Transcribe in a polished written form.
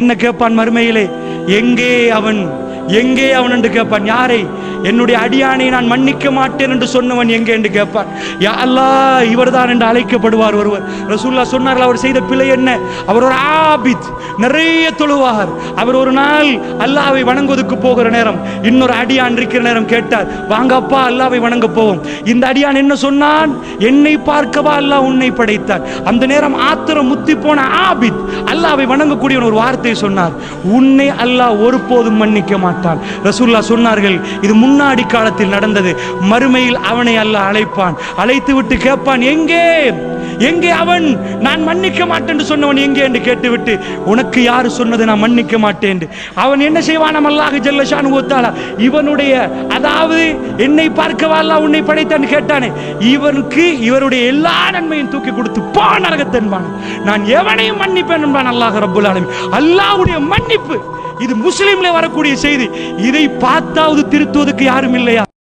என்ன கேட்பான் மறுமையிலே? எங்கே அவன், எங்கே அவன் என்று கேட்பான். யாரை? என்னுடைய அடியானை நான் மன்னிக்க மாட்டேன் என்று சொன்னவன் எங்கே என்று கேட்பான். யா அல்லாஹ், இவர்தான் என்று அழைக்கப்படுவார் ஒருவர். ரசூலுல்லாஹ் சொன்னார்கள், அவர் செய்த பிழை என்ன? அவர் ஒரு ஆபித், நிறைய தொழுவார். அவர் ஒரு நாள் அல்லாஹ்வை வணங்குவதற்கு போகிற நேரம் இன்னொரு அடியான் இருக்கிற நேரம் கேட்டார், வாங்கப்பா அல்லாஹ்வை வணங்க போவோம். இந்த அடியான் என்ன சொன்னான்? என்னை பார்க்கவா அல்லாஹ் உன்னை படைத்தார். அந்த நேரம் ஆத்திரம் முத்தி போன ஆபித் அல்லாஹ்வை வணங்கக்கூடியவன் ஒரு வார்த்தை சொன்னார், உன்னை அல்லாஹ் ஒருபோதும் மன்னிக்க மாட்டான். ரசூலுல்லாஹ் சொன்னார்கள், இது முன்னாடி காலத்தில் நடந்தது. மறுமையில் அவனை அல்லாஹ் அழைப்பான். அழைத்து விட்டு கேட்பான், எங்கே எங்கே அவன்? நான் மன்னிக்க மாட்டேன் என்று சொன்னவன் எங்கே என்று கேட்டுவிட்டு, உனக்கு யாரு சொன்னது நான் மன்னிக்க மாட்டேன்? அவன் என்ன செய்வான்? அல்லாஹ் ஜல்ல ஷானுஹு வ தஆலா இவனுடைய, அதாவது என்னை பார்க்கவா அல்லாஹ் உன்னை படைத்தான் கேட்டானே, இவனுக்கு இவருடைய எல்லா நன்மையும் தூக்கி கொடுத்து போ நரகத்தன்பான். நான் எவனையும் மன்னிப்பேன் என்பான் அல்லாஹ் ரப்புல் ஆலமீன். அல்லாஹ்வுடைய மன்னிப்பு இது முஸ்லிம்ல வரக்கூடிய செய்தி. இதை பார்த்தாவது திருத்துவதற்கு யாரும் இல்லையா?